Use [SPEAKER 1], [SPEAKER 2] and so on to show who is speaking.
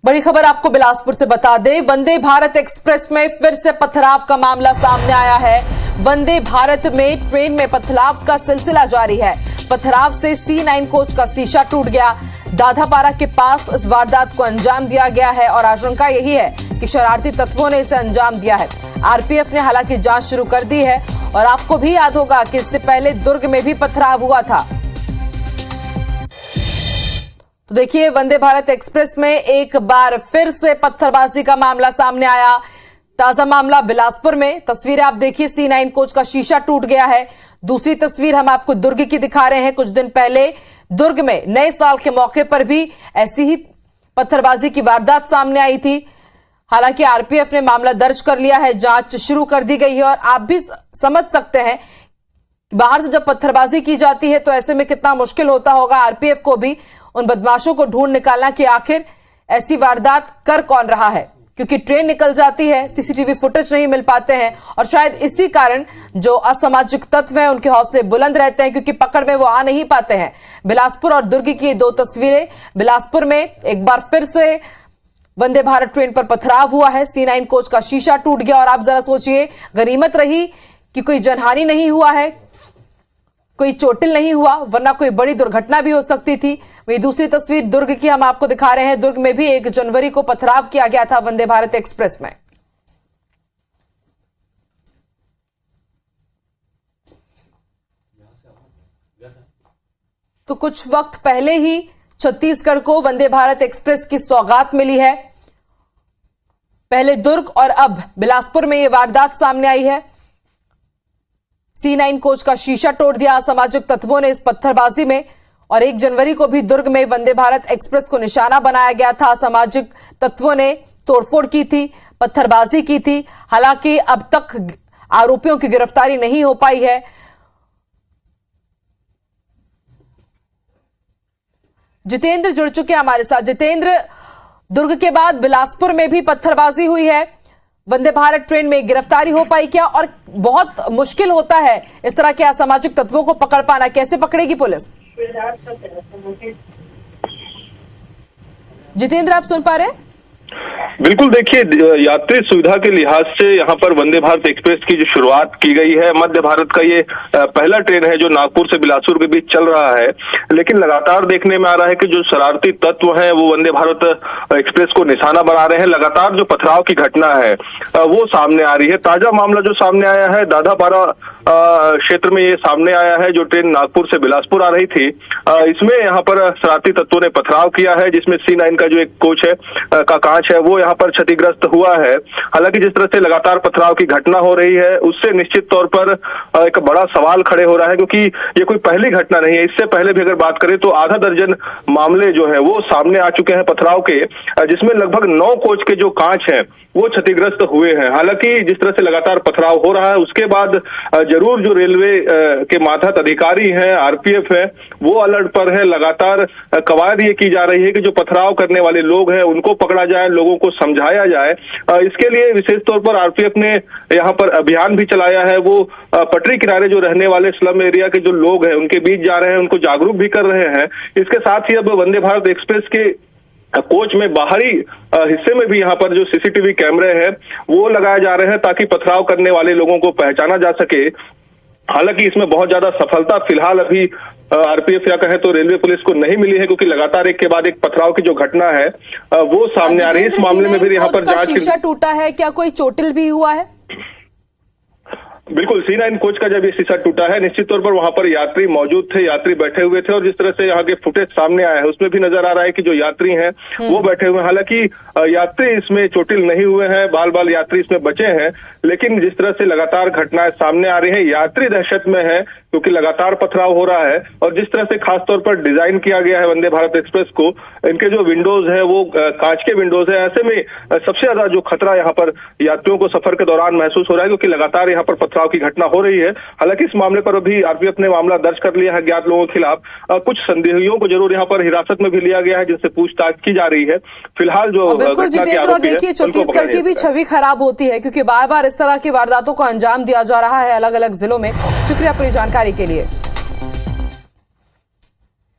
[SPEAKER 1] बड़ी खबर आपको बिलासपुर से बता दें, वंदे भारत एक्सप्रेस में फिर से पथराव का मामला सामने आया है। वंदे भारत में ट्रेन में पथराव का सिलसिला जारी है। पथराव से C9 कोच का शीशा टूट गया। दाधापारा के पास इस वारदात को अंजाम दिया गया है और आशंका यही है कि शरारती तत्वों ने इसे अंजाम दिया है। आरपीएफ ने हालांकि जांच शुरू कर दी है और आपको भी याद होगा कि इससे पहले दुर्ग में भी पथराव हुआ था। तो देखिए, वंदे भारत एक्सप्रेस में एक बार फिर से पत्थरबाजी का मामला सामने आया। ताजा मामला बिलासपुर में। तस्वीरें आप देखिए, C9 कोच का शीशा टूट गया है। दूसरी तस्वीर हम आपको दुर्ग की दिखा रहे हैं। कुछ दिन पहले दुर्ग में नए साल के मौके पर भी ऐसी ही पत्थरबाजी की वारदात सामने आई थी। हालांकि आरपीएफ ने मामला दर्ज कर लिया है, जांच शुरू कर दी गई है और आप भी समझ सकते हैं बाहर से जब पत्थरबाजी की जाती है तो ऐसे में कितना मुश्किल होता होगा आरपीएफ को भी उन बदमाशों को ढूंढ निकालना कि आखिर ऐसी वारदात कर कौन रहा है, क्योंकि ट्रेन निकल जाती है, सीसीटीवी फुटेज नहीं मिल पाते हैं और शायद इसी कारण जो असामाजिक तत्व हैं उनके हौसले बुलंद रहते हैं, क्योंकि पकड़ में वो आ नहीं पाते हैं। बिलासपुर और दुर्ग की दो तस्वीरें। बिलासपुर में एक बार फिर से वंदे भारत ट्रेन पर पथराव हुआ है। C9 कोच का शीशा टूट गया और आप जरा सोचिए, गनीमत रही कि कोई जनहानि नहीं हुआ है, कोई चोटिल नहीं हुआ, वरना कोई बड़ी दुर्घटना भी हो सकती थी। वही दूसरी तस्वीर दुर्ग की हम आपको दिखा रहे हैं। दुर्ग में भी 1 जनवरी को पथराव किया गया था वंदे भारत एक्सप्रेस में। तो कुछ वक्त पहले ही छत्तीसगढ़ को वंदे भारत एक्सप्रेस की सौगात मिली है। पहले दुर्ग और अब बिलासपुर में यह वारदात सामने आई है। C9 कोच का शीशा तोड़ दिया असामाजिक तत्वों ने इस पत्थरबाजी में और 1 जनवरी को भी दुर्ग में वंदे भारत एक्सप्रेस को निशाना बनाया गया था। असामाजिक तत्वों ने तोड़फोड़ की थी, पत्थरबाजी की थी। हालांकि अब तक आरोपियों की गिरफ्तारी नहीं हो पाई है। जितेंद्र जुड़ चुके हैं हमारे साथ। जितेंद्र, दुर्ग के बाद बिलासपुर में भी पत्थरबाजी हुई है। वंदे भारत ट्रेन में गिरफ्तारी हो पाई क्या? और बहुत मुश्किल होता है इस तरह के असामाजिक तत्वों को पकड़ पाना, कैसे पकड़ेगी पुलिस? जितेंद्र, आप सुन पा रहे हैं?
[SPEAKER 2] बिल्कुल, देखिए, यात्री सुविधा के लिहाज से यहाँ पर वंदे भारत एक्सप्रेस की जो शुरुआत की गई है, मध्य भारत का ये पहला ट्रेन है जो नागपुर से बिलासपुर के बीच चल रहा है। लेकिन लगातार देखने में आ रहा है कि जो शरारती तत्व हैं वो वंदे भारत एक्सप्रेस को निशाना बना रहे हैं। लगातार जो पथराव की घटना है वो सामने आ रही है। ताजा मामला जो सामने आया है दाधापारा क्षेत्र में ये सामने आया है। जो ट्रेन नागपुर से बिलासपुर आ रही थी, इसमें यहाँ पर शरारती तत्वों ने पथराव किया है, जिसमें C9 का जो एक कोच है का कांच है वो यहाँ पर क्षतिग्रस्त हुआ है। हालांकि जिस तरह से लगातार पथराव की घटना हो रही है उससे निश्चित तौर पर एक बड़ा सवाल खड़े हो रहा है, क्योंकि ये कोई पहली घटना नहीं है। इससे पहले भी अगर बात करें तो आधा दर्जन मामले जो है वो सामने आ चुके हैं पथराव के, जिसमें लगभग 9 कोच के जो कांच हैं वो क्षतिग्रस्त हुए हैं। हालांकि जिस तरह से लगातार पथराव हो रहा है उसके बाद जरूर जो रेलवे के मातहत अधिकारी हैं, आरपीएफ है, वो अलर्ट पर है। लगातार कवायद ये की जा रही है कि जो पथराव करने वाले लोग हैं उनको पकड़ा जाए, लोगों को समझाया जाए। इसके लिए विशेष तौर पर आरपीएफ ने यहाँ पर अभियान भी चलाया है। वो पटरी किनारे जो रहने वाले स्लम एरिया के जो लोग हैं उनके बीच जा रहे हैं, उनको जागरूक भी कर रहे हैं। इसके साथ ही अब वंदे भारत एक्सप्रेस के कोच में बाहरी हिस्से में भी यहाँ पर जो सीसीटीवी कैमरे हैं वो लगाए जा रहे हैं ताकि पथराव करने वाले लोगों को पहचाना जा सके। हालांकि इसमें बहुत ज्यादा सफलता फिलहाल अभी आरपीएफ या कहे तो रेलवे पुलिस को नहीं मिली है, क्योंकि लगातार एक के बाद एक पथराव की जो घटना है वो सामने आ रही है। इस मामले में भी यहाँ पर जांच।
[SPEAKER 1] शीशा टूटा है, क्या कोई चोटिल भी हुआ है?
[SPEAKER 2] बिल्कुल, C9 कोच का जब ये शीशा टूटा है निश्चित तौर पर वहां पर यात्री मौजूद थे, यात्री बैठे हुए थे और जिस तरह से यहाँ के फुटेज सामने आया है उसमें भी नजर आ रहा है कि जो यात्री हैं वो बैठे हुए हैं। हालांकि यात्री इसमें चोटिल नहीं हुए हैं, बाल यात्री इसमें बचे हैं। लेकिन जिस तरह से लगातार घटनाएं सामने आ रही है, यात्री दहशत में है क्योंकि लगातार पथराव हो रहा है। और जिस तरह से खासतौर पर डिजाइन किया गया है वंदे भारत एक्सप्रेस को, इनके जो विंडोज है वो कांच के विंडोज है। ऐसे में सबसे ज्यादा जो खतरा यहाँ पर यात्रियों को सफर के दौरान महसूस हो रहा है, क्योंकि लगातार यहाँ पर पथराव की घटना हो रही है। हालांकि इस मामले पर अभी आरपीएफ ने मामला दर्ज कर लिया है ज्ञात लोगों के खिलाफ। कुछ संदेहियों को जरूर यहाँ पर हिरासत में भी लिया गया है, जिनसे पूछताछ की जा रही है। फिलहाल जो
[SPEAKER 1] बिल्कुल जितेंद्र, और देखिए छत्तीसगढ़ की भी छवि खराब होती है क्योंकि बार बार इस तरह की वारदातों को अंजाम दिया जा रहा है अलग अलग जिलों में। शुक्रिया पूरी जानकारी के लिए।